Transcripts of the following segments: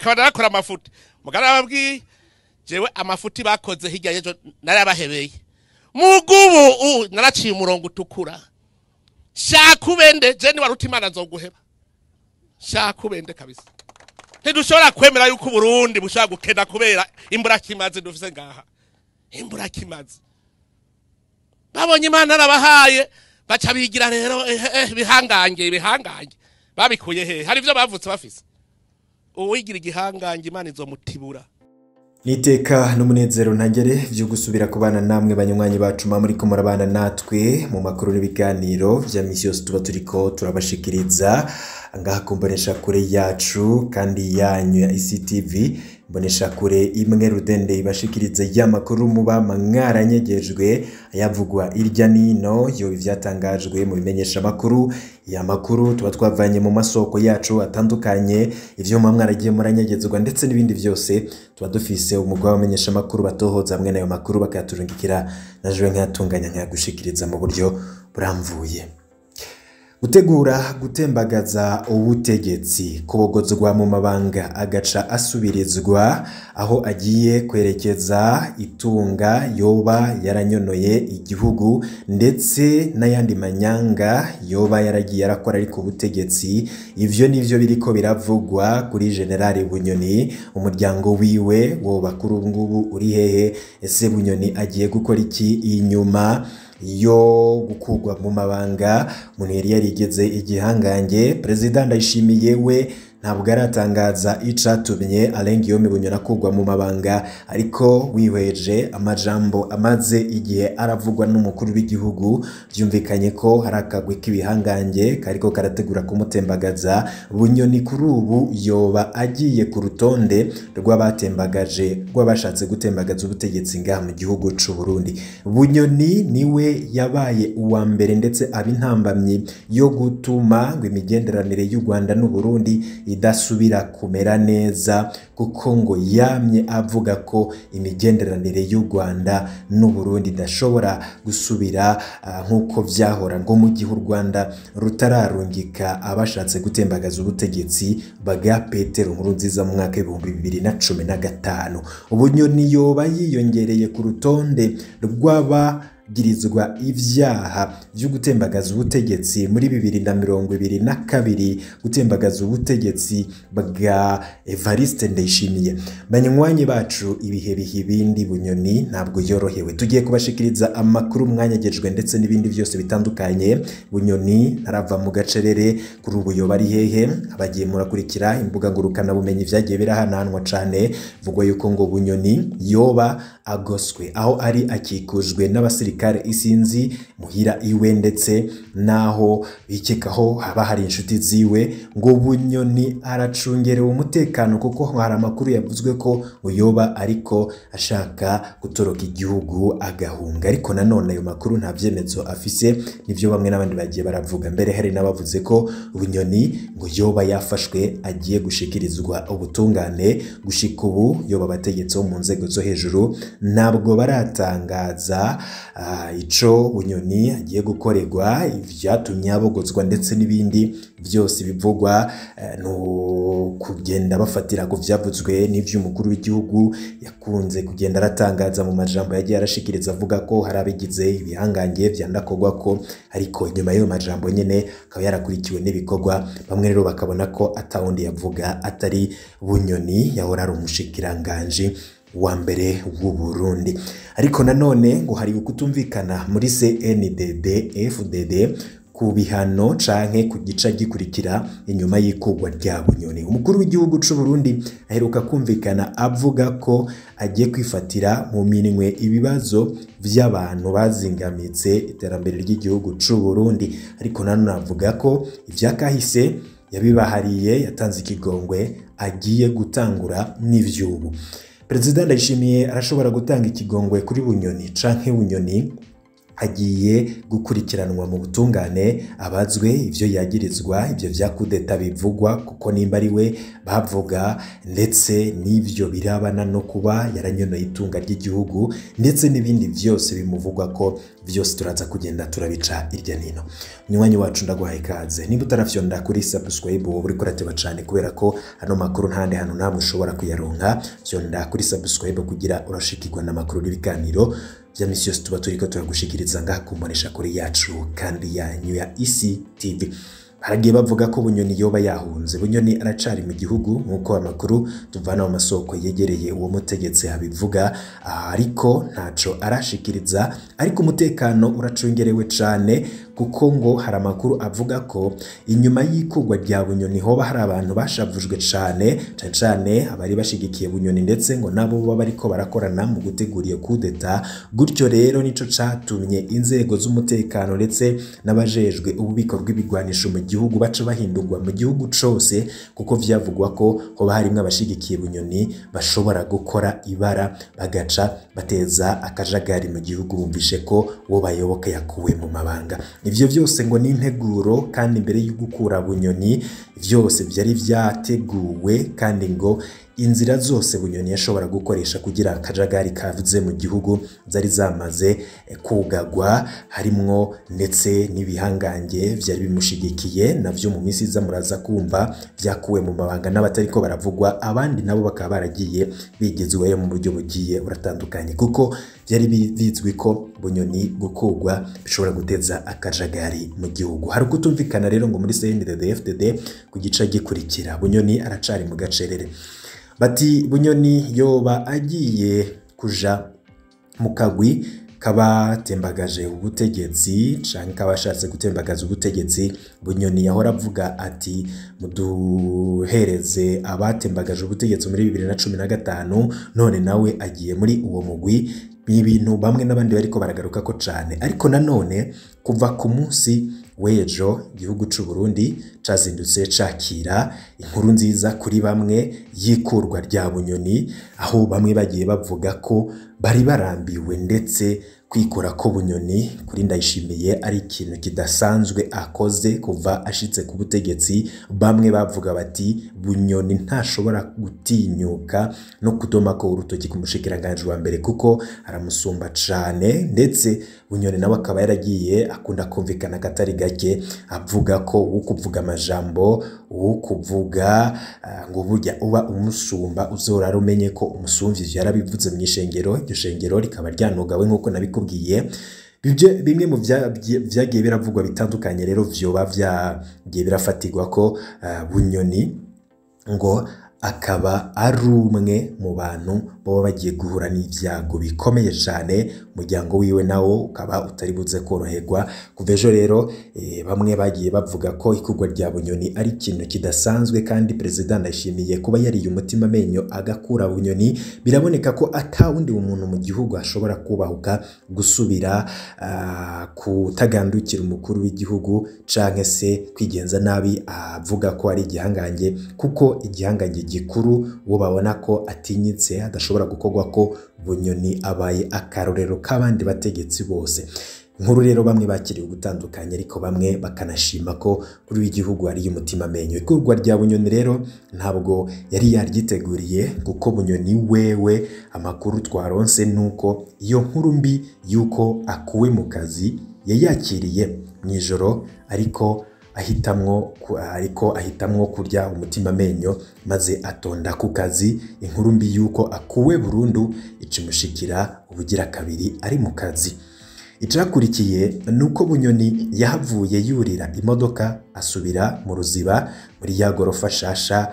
bakaba bakora amafuti mugara babwiye jewe amafuti bakoze hirya yejo narabahebeye mugubu naraciye umurongo utukura shakubende je ni waruta imana nzoguheba shakubende kabisa ntidushobora kwemera yuko Burundi bushaka gukena kubera imbura kimaze dufise ngaha imbura kimaze babonye imana arabahaye baca bigira rero bihangange babikuye he hari ivyo bavutse bafise uwigira igihangange imana izomutibura Niteka n'umunezero ntagere vyo gusubira kubana namwe banywanyi bacu muri ko murabana natwe mu makuru n'ibiganiro vya misi yose tuba turiko turabashikiriza ngaha kumbonesha kure yacu kandi yanyu ya ICTV mbonesha kure imwe rudende ibashikiriza ya makuru muba mwaranyegejwe ayavugwa irya nino yo ivyatangajwe mu bimenyesha makuru ya makuru tuba twavanye mu masoko yacu atandukanye ivyo mwaragiye muranyegezwa ndetse n'ibindi vyose tuba dufise umugwa wamenyesha makuru batohoza hamwe nayo makuru bakaturungikira najwe nkatunganya nkagushikiriza mu buryo buramvuye gutegura gutembagaza ubutegetsi kubogozwa mu mabanga agaca asubirizwa aho agiye kwerekeza itunga yoba yaranyonoye igihugu ndetse n'ayandi manyanga yoba yaragiye yarakora ariko ubutegetsi ivyo nivyo biriko biravugwa kuri General Bunyoni umuryango wiwe wo bakuru ngubu uri hehe ese Bunyoni agiye gukora iki inyuma yo gukugwa mu mabanga umuntu yari yarigeze igihangange President Ndayishimiye we ntabwo aratangaza icatumye Alengiyome Bunyoni akugwa mu mabanga ariko wihweje amajambo amaze igihe aravugwa n'umukuru w'igihugu byumvikanye ko hari akagwe k'ibihangange kariko karategura kumutembagaza Bunyoni kuri ubu yoba agiye ku rutonde rw'abatembagaje rw'abashatse gutembagaza ubutegetsi ngaha mu gihugu c'u Burundi Bunyoni niwe yabaye uwa mbere ndetse abintambamye yo gutuma ngo imigenderanire y'u Rwanda n'u Burundi idasubira kumera neza kuko ngo yamye avuga ko imigenderanire y'u Rwanda n'u Burundi idashobora gusubira nkuko vyahora ngo mu gihe u Rwanda rutararungika abashatse gutembagaza ubutegetsi baga Petero Nkurunziza mu mwaka 2015 Bunyoni yoba yiyongereye ku rutonde rw'abagirizwa ivyaha vyo gutembagaza ubutegetsi muri 2022 gutembagaza ubutegetsi bwa Evariste Ndayishimiye banywanyi bacu ibihe bihibindi Bunyoni ntabwo yorohewe tugiye kubashikiriza amakuru mwanyagejwe ndetse n'ibindi byose bitandukanye Bunyoni narava mu gacerere kuri ubu yoba ari hehe abagiye murakurikira imbuga ngurukana bumenyi vyagiye birahananwa cane vugwa yuko ngo Bunyoni yoba agoswe aho ari akikujwe n'abasirikare isinzi muhira iwe ndetse naho bikekaho haba hari inshuti ziwe ngo Bunyoni aracungerewe umutekano kuko hari amakuru yavuzwe ko uyoba ariko ashaka gutoroka igihugu agahunga ariko nanone ayo makuru nta vyemezo afise nivyo bamwe n'abandi bagiye baravuga mbere hari nabavuze ko Bunyoni ngo yoba yafashwe agiye gushikirizwa ubutungane gushika ubu yoba bategetse mu nzego zo hejuru ntabwo baratangaza ico Bunyoni agiye gukorerwa ivyatumye abogozwa ndetse n'ibindi byose bivugwa no kugenda bafatira ku vyavuzwe n'ivy'umukuru w'igihugu yakunze kugenda aratangaza mu majambo yagiye arashikiriza avuga ko hari abigize ibihangange vyandakogwa ko ariko nyuma y'ayo majambo nyene akaba yarakurikiwe n'ibikorwa bamwe rero bakabona ko atawundi yavuga atari Bunyoni yahora ari umushikiranganje wa mbere w'u Burundi ariko nanone ngo hari ukutumvikana muri CNDD FDD ku bihano canke ku gica gikurikira inyuma y'ikugwa rya Bunyoni umukuru w'igihugu c'u Burundi aheruka kumvikana avuga ko agiye kwifatira mu minwe ibibazo vy'abantu bazingamitse iterambere ry'igihugu c'u Burundi ariko nanone avuga ko ivyakahise yabibahariye yatanze ikigongwe agiye gutangura n'ivyubu President Ndayishimiye arashobora gutanga ikigongwe kuri Bunyoni canke Bunyoni agiye gukurikiranwa mu butungane abazwe ivyo yagirizwa, ivyo vya kudeta bivugwa kuko nimba ari we bavuga, ndetse n'ivyo birabana no kuba yaranyonoye itunga ry'igihugu, ndetse n'ibindi vyose bimuvugwa ko vyose turaza kugenda turabica irya nino. Munywanyi wacu ndaguhaye ikaze, nimba utarafyonda kuri subscribe wowe uriko urateba cane kubera ko hano makuru ntande hano namwe ushobora kuyaronka, fyonda kuri subscribe kugira urashikirwa n'amakuru n'ibiganiro vya misi yose tuba turiko turagushikiriza ngaha ku mboneshakure yacu kandi yanyu ya Isi TV. Haragiye bavuga ko Bunyoni yoba yahunze. Bunyoni aracari mu gihugu nkuko amakuru tuvana mu masoko yegereye uwo mutegetsi abivuga, ariko ntaco arashikiriza, ariko umutekano uracungerewe cane kuko ngo hari amakuru avuga ko inyuma y'ikugwa rya Bunyoni hoba hari abantu bashavujwe cane abari bashigikiye Bunyoni, ndetse ngo nabo baba bariko barakorana mu gutegura iyo kudeta. Gutyo rero nico catumye inzego z'umutekano ndetse n'abajejwe ububiko bw'ibigwanisho mu gihugu baca bahindurwa mu gihugu cose, kuko vyavugwa ko hoba harimwe abashigikiye Bunyoni bashobora gukora ibara bagaca bateza akajagari mu gihugu bumvishe ko uwo bayoboka yakuwe mu mabanga. Ivyo vyose ngo ni integuro, kandi imbere yo gukura Bunyoni vyose vyari vyateguwe, kandi ngo inzira zose Bunyoni yashobora gukoresha kugira akajagari kavuze mu gihugu zari zamaze kugagwa, harimwo ndetse n'ibihangange vyari bimushigikiye navyo mu misi iza muraza kumva vyakuwe mu mabanga n'abatariko baravugwa, abandi nabo bakaba baragiye bigezweyo mu buryo bugiye buratandukanye, kuko vyari bizwi ko Bunyoni gukugwa bishobora guteza akajagari mu gihugu. Hari kutumvikana rero ngo muri CNDD-FDD ku gice gikurikira Bunyoni aracari mu gacerere. Bati Bunyoni yoba agiye kuja mu kagwi kabatembagaje ubutegetsi canke kabashatse gutembagaza ubutegetsi. Bunyoni yahora avuga ati muduhereze abatembagaje ubutegetsi muri 2015, none nawe agiye muri uwo mugwi. Ibintu bamwe n'abandi bariko baragaruka ko cane, ariko nanone kuva ku munsi w'ejo igihugu c'u Burundi cazindutse cakira inkuru nziza kuri bamwe yikurwa rya Bunyoni, aho bamwe bagiye bavuga ko bari barambiwe ndetse kwikora ko Bunyoni kuri Ndayishimiye ari ikintu kidasanzwe akoze kuva ashitse ku butegetsi. Bamwe bavuga bati Bunyoni ntashobora gutinyuka no kudoma ko urutoki ku mushikiranganje wa mbere kuko aramusumba cane, ndetse Bunyoni nawe akaba yaragiye akunda kumvikana katari gake avuga ko ukuvuga amajambo ukuvuga ngo burya uba umusumba uzora rumenye ko umusumvyi yarabivuze mu ishengero. Iryo shengero rikaba ryanogawe nkuko nabikubwiye. Bimwe mu vyagiye biravugwa bitandukanye rero vyoba vyagiye birafatirwa ko Bunyoni ngo akaba ari umwe mu bantu baba bagiye guhura n'ivyago bikomeye cyane, umuryango wiwe nawo ukaba utari buze koroherwa. Kuva ejo rero bamwe bagiye bavuga ko ikugwa rya Bunyoni ari ikintu kidasanzwe, kandi Perezida Ndayishimiye kuba yariye umutima amenyo agakura Bunyoni, biraboneka ko atawundi umuntu mu gihugu ashobora kubahuka gusubira kutagandukira umukuru w'igihugu canke se kwigenza nabi avuga ko ari igihangange, kuko igihangange gikuru uwo babona ko atinyitse adashobora gukorwa ko Bunyoni abaye akarorero k'abandi bategetsi bose. Nkuru rero bamwe bakiriye gutandukanye, ariko bamwe bakanashima ko kuri w'igihugu ari umutima amenyo. Ikurwa rya Bunyoni rero ntabwo yari yaryiteguriye, kuko Bunyoni wewe amakuru twaronse nuko iyo nkuru mbi yuko akuwe mu kazi yayakiriye mwijoro, ariko ahitamwo kurya umutima amenyo maze atonda ku kazi. Inkuru mbi yuko akuwe burundu icimushikira ubugira kabiri ari mu kazi. Icakurikiye nuko Bunyoni yahavuye yurira imodoka asubira mu Ruziba muri ya gorofa shasha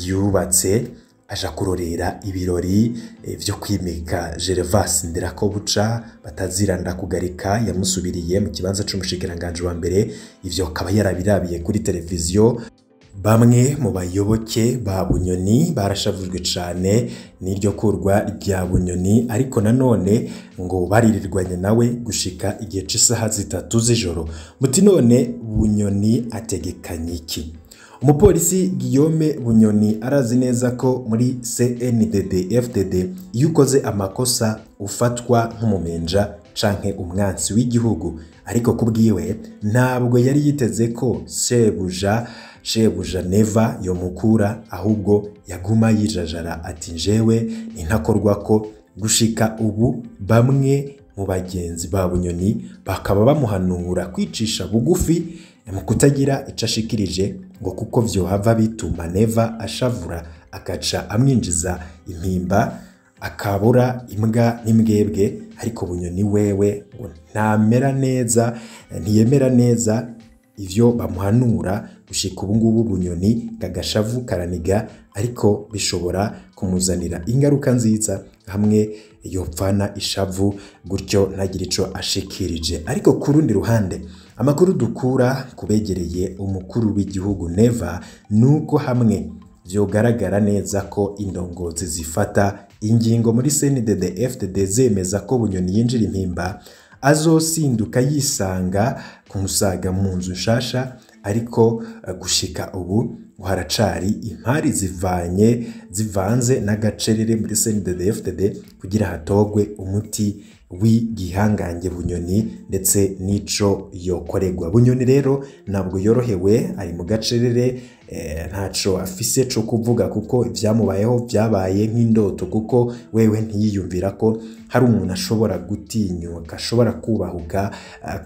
yubatse, aja kurorera ibirori vyo kwimika Gervas Ndirakobuca bataziranda kugarika yamusubiriye mu kibanza c'umushikiranganje wa mbere. Ivyo akaba yarabirabiye kuri televiziyo. Bamwe mu bayoboke ba Bunyoni barashavujwe cane n'iryo kurwa rya Bunyoni, ariko nanone ngo baririrwanye nawe gushika igihe c'isaha 3 z'ijoro. Muti none Bunyoni ategekanye iki? Umupolisi Guillaume Bunyoni arazi neza ko muri CNDD-FDD iyo ukoze amakosa ufatwa nk'umumenja canke umwansi w'igihugu, ariko kubwiwe ntabwo yari yiteze ko shebuja Neva yomukura, ahubwo yaguma yijajara ati njewe nintakorwa ko. Gushika ubu bamwe mu bagenzi ba Bunyoni bakaba bamuhanura kwicisha bugufi mu kutagira ico ashikirije, ngo kuko vyohava bituma Neva ashavura akaca amwinjiza impimba akabura imbwa n'imbwebwe. Ariko Bunyoni wewe ngo ntiyemera neza ivyo bamuhanura. Gushika ubu ngubu Bunyoni gagashavu karaniga, ariko bishobora kumuzanira ingaruka nziza hamwe yopfana ishavu gutyo ntagire ico ashikirije. Ariko ku rundi ruhande amakuru dukura kubegereye umukuru w'igihugu Neva nuko hamwe vyogaragara neza ko indongozi zifata ingingo muri CNDD-FDD zemeza ko Bunyoni yinjira impimba, azosinduka yisanga kumusaga mu nzu nshasha. Ariko gushika ubu haracari impari zivanze n'agacerere muri CNDD-FDD kugira hatogwe umuti w'igihangange Bunyoni ndetse n'ico yokorerwa. Bunyoni rero ntabwo yorohewe, ari mu gacerere, ntaco afise co kuvuga kuko ivyamubayeho vyabaye nk'indoto, kuko wewe ntiyiyumvira ko hari umuntu ashobora gutinyuka, ashobora kubahuka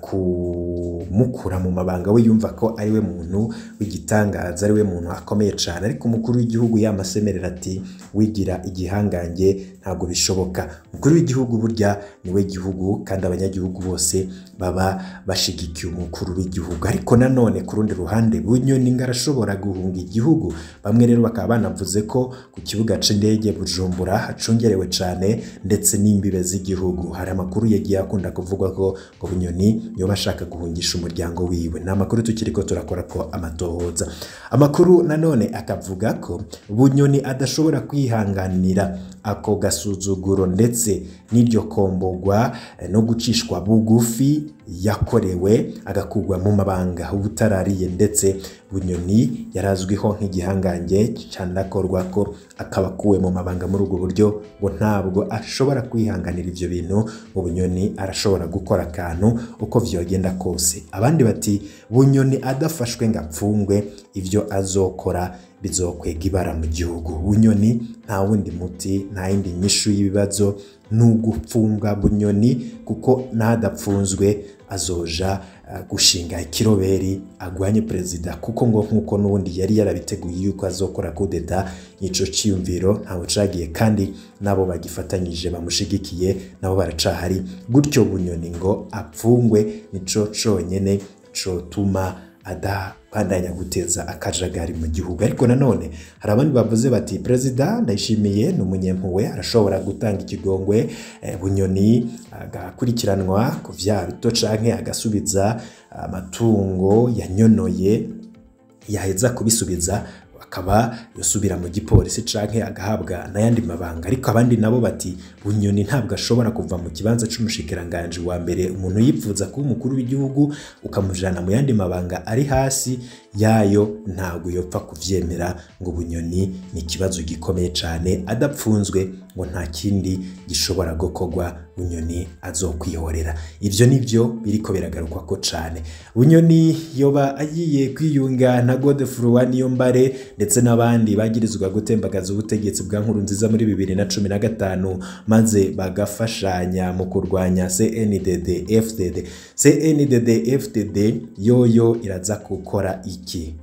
kumukura mu mabanga. We yumva ko ari we muntu w'igitangaza, ari we muntu akomeye cyane, ariko umukuru w'igihugu yamasemerera ati wigira igihangange ntabwo bishoboka. Umukuru w'igihugu burya niwe gihugu, kandi abanyagihugu bose baba bashigikiye umukuru w'igihugu. Ariko nanone ku rundi ruhande Bunyoni ngarashobora guhunga igihugu. Bamwe rero bakaba banavuze ko ku kibuga c'indege Bujumbura hacungerewe cyane, ndetse n'imbibe z'igihugu. Hari amakuru yagiye akunda kuvuga ko Bunyoni yoba ashaka guhungisha umuryango wiwe. Ni amakuru tukiriko turakora ko amatohoza. Amakuru nanone akavuga ko Bunyoni adashobora kwihanganira ako gasuzuguro ndetse n'iryo kombogwa no gucishwa bugufi yakorewe, agakugwa mu mabanga ubutarariye. Ndetse Bunyoni yarazwiho nk'igihangange cyanakorwa ko akaba kuwe mu mabanga muri ubwo buryo, ngo ntabwo ashobora kwihanganira ivyo bintu. Mu Bunyoni arashobora gukora akantu uko vyogenda kose. Abandi bati Bunyoni adafashwe ngo apfungwe, ivyo azokora bizokwega ibara mu gihugu. Bunyoni nta wundi muti, nta yindi nyishu y'ibibazo n'ugupfunga Bunyoni, kuko nadapfunzwe azoja gushinga ikiroberi agwanye perezida, kuko ngo nkuko nubundi yari yarabiteguye yuko azokora kudeta. Ico ciyumviro ntawe cagiye, kandi nabo bagifatanyije bamushigikiye nabo baracahari. Gutyo Bunyoni ngo apfungwe nico conyene cotuma adapandanya guteza akajagari mu gihugu. Ariko nanone hari abandi bavuze bati Perezida Ndayishimiye ni umunyempuwe, arashobora gutanga ikigongwe Bunyoni agakurikiranwa ku vyaha bito canke agasubiza amatungo yanyonoye, yaheza kubisubiza akaba yosubira mu gipolisi canke agahabwa n'ayandi mabanga. Ariko abandi nabo bati Bunyoni ntabwo ashobora kuva mu kibanza c'umushikiranganje wa mbere. Umuntu yipfuza kuba umukuru w'igihugu ukamujana mu yandi mabanga ari hasi yayo, ntabwo yopfa kuvyemera. Ngo Bunyoni ni ikibazo gikomeye cane, adapfunzwe ngo nta kindi gishobora gukorwa, Bunyoni azokwihorera. Ivyo nivyo biriko biragarukwa ko cane. Bunyoni yoba agiye kwiyunga na Godefroid Niyombare ndetse n'abandi bagirizwa gutembagaza ubutegetsi bwa Nkurunziza muri 2015, maze bagafashanya mu kurwanya CNDD-FDD. CNDD-FDD yoyo iraza gukora iki?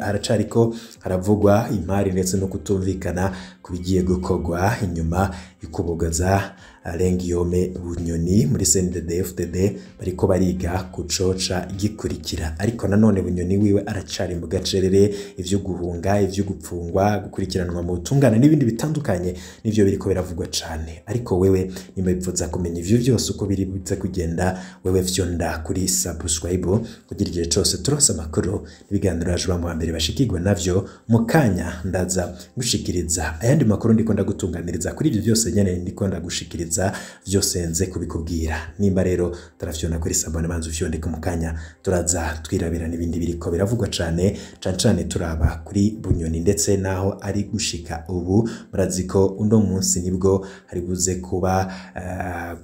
Haracariko haravugwa impari ndetse no kutumvikana kubigiye gukorwa inyuma y'ukubogaza Lengiyome Bunyoni muri CNDD-FDD. bariko bariga kucoca gikurikira. Ariko nanone Bunyoni wiwe aracari mu gacerere, ivyo guhunga, ivyo gupfungwa, gukurikiranwa mu butungane n'ibindi bitandukanye nivyo biriko biravugwa cane. Ariko wewe nimba bipfuza kumenya ivyo byose uko biri biza kugenda, wewe vyonda kuri subscribe kugira igihe cyose turose amakuru n'ibiganiro ajuba mu mbere bashikirwa navyo mu kanya ndaza gushikiriza ayandi makuru ndiko ndagutunganiriza kuri ibyo byose nyene ndiko ndagushikiriza byose nze kubikubwira. Nimba rero taravyona kuri sabone banzu vyondeka mu kanya turaza twirabira n'ibindi biriko biravugwa cane cane turaba kuri Bunyoni ndetse naho ari gushika ubu murazi ko uno munsi nibwo hari buze kuba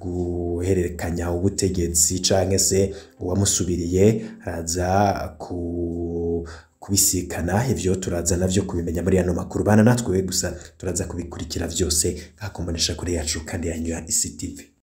guhererekanya ubutegetsi canke se uwamusubiriye araza kubisikana. Ivyo turaza navyo kubimenya muri ano makuru bana natwe gusa turaza kubikurikira vyose ngakombonesha kuri yacu kandi yanywa ICTV.